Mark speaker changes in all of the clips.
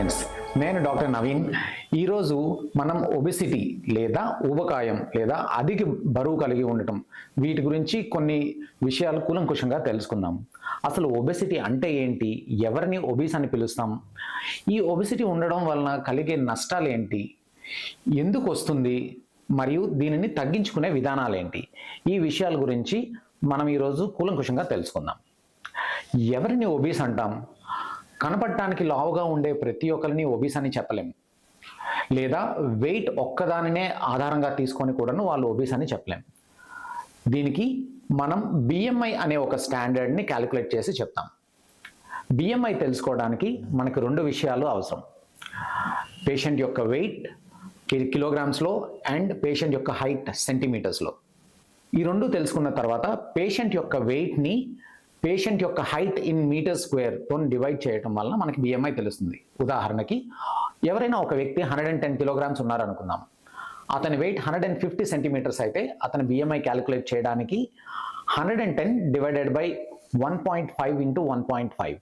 Speaker 1: Friends, నేను doctor Naveen. ఈరోజు మనం ఒబెసిటీ లేదా ఊబకాయం లేదా అధిక బరువు కలిగి ఉండటం వీటి గురించి కొన్ని విషయాలు కూలంకుషంగా తెలుసుకుందాం. అసలు ఒబెసిటీ అంటే ఏంటి, ఎవరిని ఒబీస్ అని పిలుస్తాం, ఈ ఒబెసిటీ ఉండడం వలన కలిగే నష్టాలు ఏంటి, ఎందుకు వస్తుంది, మరియు దీనిని తగ్గించుకునే విధానాలు ఏంటి, ఈ విషయాల గురించి మనం ఈరోజు కూలంకుషంగా తెలుసుకుందాం. ఎవరిని ఒబీస్ అంటాం? కనపడటానికి లావుగా ఉండే ప్రతి ఒక్కరిని ఒబీస్ అని చెప్పలేం, లేదా వెయిట్ ఒక్కదానినే ఆధారంగా తీసుకొని కూడాను వాళ్ళు ఒబీస్ అని చెప్పలేం. దీనికి మనం బిఎంఐ అనే ఒక స్టాండర్డ్ని క్యాలిక్యులేట్ చేసి చెప్తాం. బిఎంఐ తెలుసుకోవడానికి మనకు రెండు విషయాలు అవసరం: పేషెంట్ యొక్క వెయిట్ కిలోగ్రామ్స్లో అండ్ పేషెంట్ యొక్క హైట్ సెంటీమీటర్స్లో. ఈ రెండు తెలుసుకున్న తర్వాత పేషెంట్ యొక్క వెయిట్ని పేషెంట్ యొక్క హైట్ ఇన్ మీటర్ స్క్వేర్తో డివైడ్ చేయడం వల్ల మనకి బిఎంఐ తెలుస్తుంది. ఉదాహరణకి, ఎవరైనా ఒక వ్యక్తి 110 కిలోగ్రామ్స్ ఉన్నారనుకుందాం. అతని వెయిట్ 150 సెంటీమీటర్స్ అయితే అతని బిఎంఐ క్యాలిక్యులేట్ చేయడానికి 110 డివైడెడ్ బై 1.5 ఇంటూ 1.5.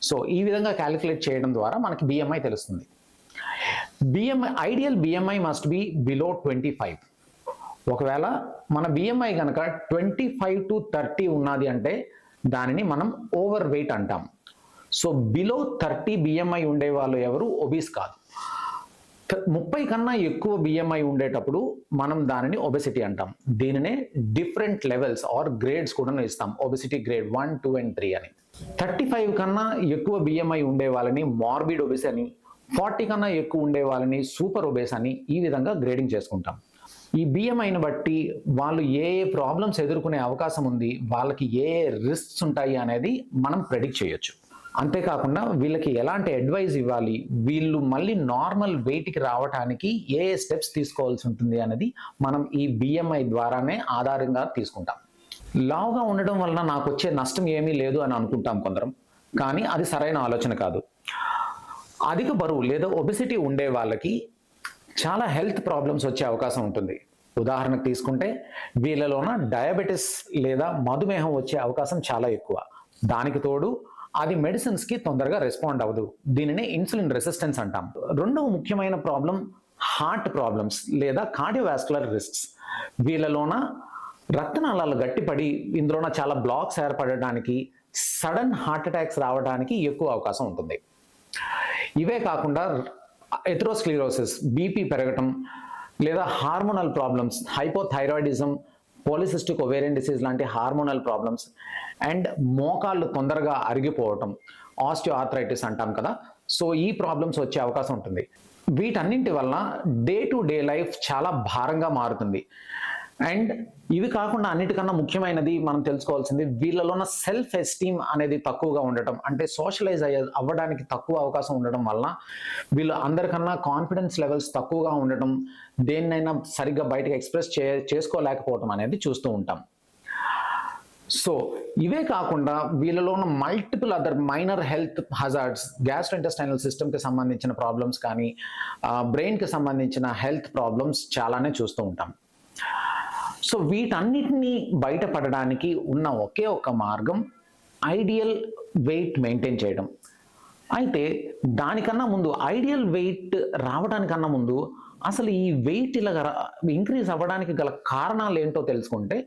Speaker 1: సో ఈ విధంగా క్యాలిక్యులేట్ చేయడం ద్వారా మనకి బిఎంఐ తెలుస్తుంది. Ideal BMI must be below 25. ఒకవేళ మన బిఎంఐ కనుక 25 to 30 ఉన్నది అంటే దానిని మనం ఓవర్ వెయిట్ అంటాం. సో బిలో 30 బిఎంఐ ఉండే వాళ్ళు ఎవరు ఒబీస్ కాదు. 30 కన్నా ఎక్కువ బిఎంఐ ఉండేటప్పుడు మనం దానిని ఒబెసిటీ అంటాం. దీనినే డిఫరెంట్ లెవెల్స్ ఆర్ గ్రేడ్స్ కూడా ఇస్తాం. ఒబెసిటీ గ్రేడ్ 1, 2 and 3 అని. 35 కన్నా ఎక్కువ బిఎంఐ ఉండే వాళ్ళని మార్బిడ్ ఒబెస్ అని, 40 కన్నా ఎక్కువ ఉండే వాళ్ళని సూపర్ ఒబేస్ అని ఈ విధంగా గ్రేడింగ్ చేసుకుంటాం. ఈ బిఎంఐని బట్టి వాళ్ళు ఏ ప్రాబ్లమ్స్ ఎదుర్కొనే అవకాశం ఉంది, వాళ్ళకి ఏ రిస్క్స్ ఉంటాయి అనేది మనం ప్రెడిక్ట్ చేయొచ్చు. అంతేకాకుండా వీళ్ళకి ఎలాంటి అడ్వైజ్ ఇవ్వాలి, వీళ్ళు మళ్ళీ నార్మల్ వెయిట్కి రావడానికి ఏ స్టెప్స్ తీసుకోవాల్సి ఉంటుంది అనేది మనం ఈ బిఎంఐ ద్వారానే ఆధారంగా తీసుకుంటాం. లావుగా ఉండడం వలన నాకు వచ్చే నష్టం ఏమీ లేదు అని అనుకుంటాం కొందరం, కానీ అది సరైన ఆలోచన కాదు. అధిక బరువు లేదా ఒబెసిటీ ఉండే వాళ్ళకి చాలా హెల్త్ ప్రాబ్లమ్స్ వచ్చే అవకాశం ఉంటుంది. ఉదాహరణకు తీసుకుంటే వీళ్ళలోన డయాబెటిస్ లేదా మధుమేహం వచ్చే అవకాశం చాలా ఎక్కువ. దానికి తోడు అది మెడిసిన్స్కి తొందరగా రెస్పాండ్ అవ్వదు. దీనిని ఇన్సులిన్ రెసిస్టెన్స్ అంటాం. రెండవ ముఖ్యమైన ప్రాబ్లం హార్ట్ ప్రాబ్లమ్స్ లేదా కార్డియోవాస్కులర్ రిస్క్స్. వీళ్ళలోన రక్తనాళాలు గట్టిపడి ఇందులోన చాలా బ్లాక్స్ ఏర్పడడానికి, సడన్ హార్ట్ అటాక్స్ రావడానికి ఎక్కువ అవకాశం ఉంటుంది. ఇవే కాకుండా ఎథెరోస్క్లెరోసిస్, బీపీ పెరగటం, లేదా hormonal problems, hypothyroidism, polycystic ovarian disease లాంటి హార్మోనల్ ప్రాబ్లమ్స్, అండ్ మోకాళ్ళు తొందరగా అరిగిపోవటం, ఆస్టియో ఆర్థరైటిస్ అంటాం కదా. సో ఈ ప్రాబ్లమ్స్ వచ్చే అవకాశం ఉంటుంది. వీటన్నింటి వల్ల డే టు డే లైఫ్ చాలా భారంగా మారుతుంది. అండ్ ఇవి కాకుండా అన్నిటికన్నా ముఖ్యమైనది మనం తెలుసుకోవాల్సింది, వీళ్ళలోన సెల్ఫ్ ఎస్టీమ్ అనేది తక్కువగా ఉండటం. అంటే సోషలైజ్ అవ్వడానికి తక్కువ అవకాశం ఉండడం వలన వీళ్ళు అందరికన్నా కాన్ఫిడెన్స్ లెవెల్స్ తక్కువగా ఉండటం, దేన్నైనా సరిగ్గా బయటకు ఎక్స్ప్రెస్ చేసుకోలేకపోవటం అనేది చూస్తూ ఉంటాం. సో ఇవే కాకుండా వీళ్ళలో ఉన్న multiple other minor health hazards, gastrointestinal సిస్టమ్కి సంబంధించిన ప్రాబ్లమ్స్ కానీ, బ్రెయిన్కి సంబంధించిన హెల్త్ ప్రాబ్లమ్స్ చాలానే చూస్తూ ఉంటాం. సో వీటన్నిటినీ బయటపడడానికి ఉన్న ఒకే ఒక మార్గం ఐడియల్ వెయిట్ మెయింటైన్ చేయడం. అయితే దానికన్నా ముందు, ఐడియల్ వెయిట్ రావడానికన్నా ముందు అసలు ఈ వెయిట్ ఇలా ఇంక్రీజ్ అవ్వడానికి గల కారణాలు ఏంటో తెలుసుకుంటే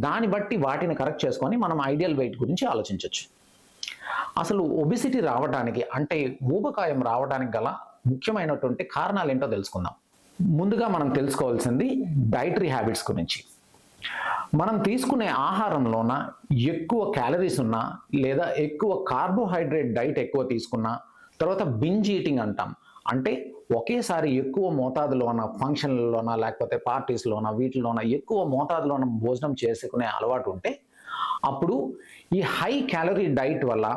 Speaker 1: దాన్ని బట్టి వాటిని కరెక్ట్ చేసుకొని మనం ఐడియల్ వెయిట్ గురించి ఆలోచించవచ్చు. అసలు ఒబెసిటీ రావడానికి అంటే ఊబకాయం రావడానికి గల ముఖ్యమైనటువంటి కారణాలు ఏంటో తెలుసుకుందాం. ముందుగా మనం తెలుసుకోవాల్సింది డైటరీ హ్యాబిట్స్ గురించి. మనం తీసుకునే ఆహారంలోన ఎక్కువ క్యాలరీస్ ఉన్నా, లేదా ఎక్కువ కార్బోహైడ్రేట్ డైట్ ఎక్కువ తీసుకున్నా, తర్వాత బింజ్ ఈటింగ్ అంటాం. అంటే ఒకేసారి ఎక్కువ మోతాదులోన ఫంక్షన్లలోన లేకపోతే పార్టీస్లోన వీటిలోన ఎక్కువ మోతాదులోన భోజనం చేసుకునే అలవాటు ఉంటే, అప్పుడు ఈ హై క్యాలరీ డైట్ వల్ల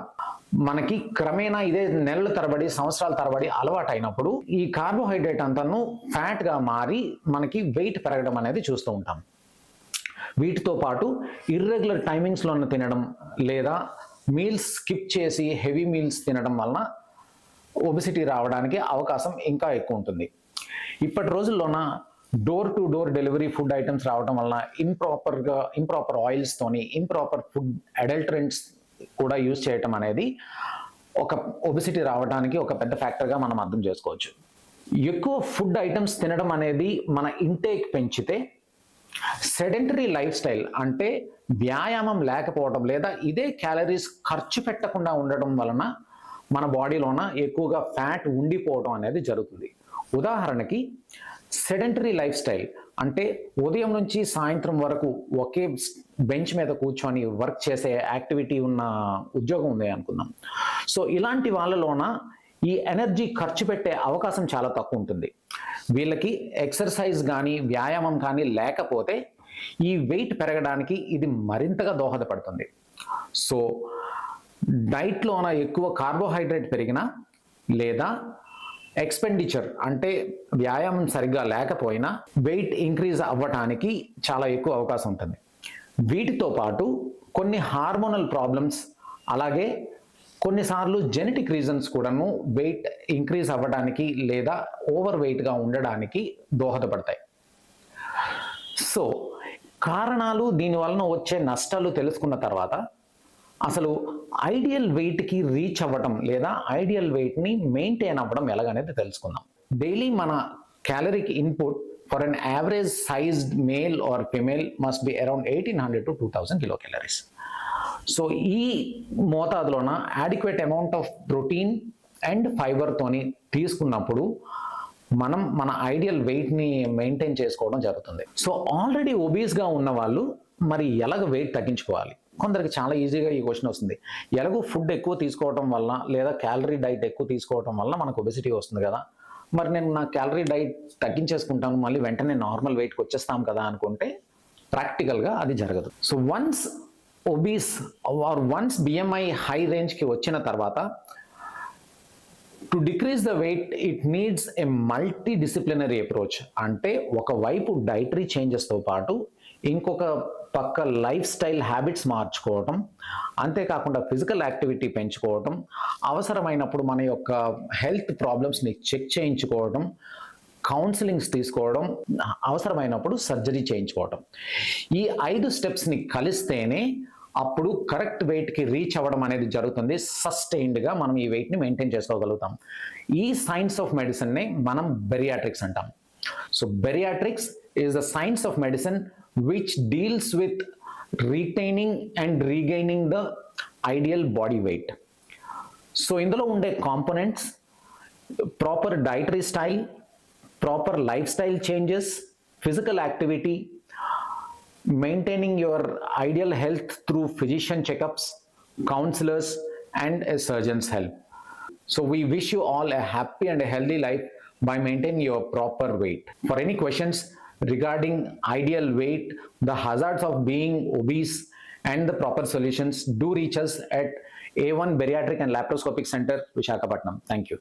Speaker 1: మనకి క్రమేణా ఇదే నెలల తరబడి, సంవత్సరాల తరబడి అలవాటు అయినప్పుడు ఈ కార్బోహైడ్రేట్ అంతాను ఫ్యాట్గా మారి మనకి వెయిట్ పెరగడం అనేది చూస్తూ ఉంటాం. వీటితో పాటు ఇర్రెగ్యులర్ టైమింగ్స్లో తినడం, లేదా మీల్స్ స్కిప్ చేసి హెవీ మీల్స్ తినడం వలన ఒబెసిటీ రావడానికి అవకాశం ఇంకా ఎక్కువ ఉంటుంది. ఇప్పటి రోజుల్లోన door to door delivery food items రావడం వలన ఇంప్రాపర్ ఆయిల్స్తోని ఇంప్రాపర్ ఫుడ్ అడల్టరెంట్స్ కూడా యూజ్ చేయటం అనేది ఒక ఒబిసిటీ రావడానికి ఒక పెద్ద ఫ్యాక్టర్గా మనం అర్థం చేసుకోవచ్చు. ఎక్కువ ఫుడ్ ఐటమ్స్ తినడం అనేది మన ఇంటేక్ పెంచితే, సెడెంటరీ లైఫ్ స్టైల్ అంటే వ్యాయామం లేకపోవడం లేదా ఇదే క్యాలరీస్ ఖర్చు పెట్టకుండా ఉండడం వలన మన బాడీలోన ఎక్కువగా ఫ్యాట్ ఉండిపోవడం అనేది జరుగుతుంది. ఉదాహరణకి సెడెంటరీ లైఫ్ స్టైల్ అంటే ఉదయం నుంచి సాయంత్రం వరకు ఒకే బెంచ్ మీద కూర్చొని వర్క్ చేసే యాక్టివిటీ ఉన్న ఉద్యోగం ఉంది అనుకుందాం. సో ఇలాంటి వాళ్ళలోన ఈ ఎనర్జీ ఖర్చు పెట్టే అవకాశం చాలా తక్కువ ఉంటుంది. వీళ్ళకి ఎక్సర్సైజ్ కానీ వ్యాయామం కానీ లేకపోతే ఈ వెయిట్ పెరగడానికి ఇది మరింతగా దోహదపడుతుంది. సో డైట్లోన ఎక్కువ కార్బోహైడ్రేట్ పెరిగినా లేదా ఎక్స్పెండిచర్ అంటే వ్యాయామం సరిగ్గా లేకపోయినా వెయిట్ ఇంక్రీజ్ అవ్వటానికి చాలా ఎక్కువ అవకాశం ఉంటుంది. వీటితో పాటు కొన్ని హార్మోనల్ ప్రాబ్లమ్స్ అలాగే కొన్నిసార్లు జెనెటిక్ రీజన్స్ కూడాను వెయిట్ ఇంక్రీజ్ అవ్వడానికి లేదా ఓవర్ వెయిట్గా ఉండడానికి దోహదపడతాయి. సో కారణాలు దీనివలన వచ్చే నష్టాలు తెలుసుకున్న తర్వాత అసలు ఐడియల్ వెయిట్కి రీచ్ అవ్వడం లేదా ఐడియల్ వెయిట్ని మెయింటైన్ అవ్వడం ఎలాగనేది తెలుసుకుందాం. డైలీ మన క్యాలరీకి input for an average sized male or female must be around 1800 to 2000 kilo calories. So ఈ మోతాదులోన adequate amount of protein and ఫైబర్తోని తీసుకున్నప్పుడు మనం మన ఐడియల్ వెయిట్ని మెయింటైన్ చేసుకోవడం జరుగుతుంది. సో ఆల్రెడీ ఒబీస్గా ఉన్న వాళ్ళు మరి ఎలాగ వెయిట్ తగ్గించుకోవాలి? కొందరికి చాలా ఈజీగా ఈ క్వశ్చన్ వస్తుంది. ఎలాగో ఫుడ్ ఎక్కువ తీసుకోవడం వల్ల లేదా క్యాలరీ డైట్ ఎక్కువ తీసుకోవడం వల్ల మనకు ఒబెసిటీ వస్తుంది కదా, మరి నేను నా క్యాలరీ డైట్ తగ్గించేసుకుంటాను మళ్ళీ వెంటనే నార్మల్ వెయిట్కి వచ్చేస్తాం కదా అనుకుంటే ప్రాక్టికల్గా అది జరగదు. So once obese or once BMI high రేంజ్కి వచ్చిన తర్వాత to decrease the weight it needs a multi disciplinary approach. అంటే ఒకవైపు డైటరీ చేంజెస్తో పాటు ఇంకొక పక్క లైఫ్ స్టైల్ హ్యాబిట్స్ మార్చుకోవటం, అంతేకాకుండా ఫిజికల్ యాక్టివిటీ పెంచుకోవటం, అవసరమైనప్పుడు మన యొక్క హెల్త్ ప్రాబ్లమ్స్ని చెక్ చేయించుకోవడం, కౌన్సిలింగ్స్ తీసుకోవడం, అవసరమైనప్పుడు సర్జరీ చేయించుకోవటం. ఈ 5 స్టెప్స్ని కలిస్తేనే అప్పుడు కరెక్ట్ వెయిట్కి రీచ్ అవ్వడం అనేది జరుగుతుంది. సస్టైన్డ్గా మనం ఈ వెయిట్ని మెయింటైన్ చేసుకోగలుగుతాం. ఈ సైన్స్ ఆఫ్ మెడిసిన్నే మనం బెరియాట్రిక్స్ అంటాం. So bariatrics is the science of medicine which deals with retaining and regaining the ideal body weight. So ఇందులో ఉండే components proper dietary style, proper life style changes, physical activity, maintaining your ideal health through physician checkups, counselors and a surgeon's help. So we wish you all a happy and a healthy life by maintaining your proper weight. For any questions regarding ideal weight, the hazards of being obese and the proper solutions, do reach us at A1 Bariatric and Laparoscopic Center, Visakhapatnam. Thank you.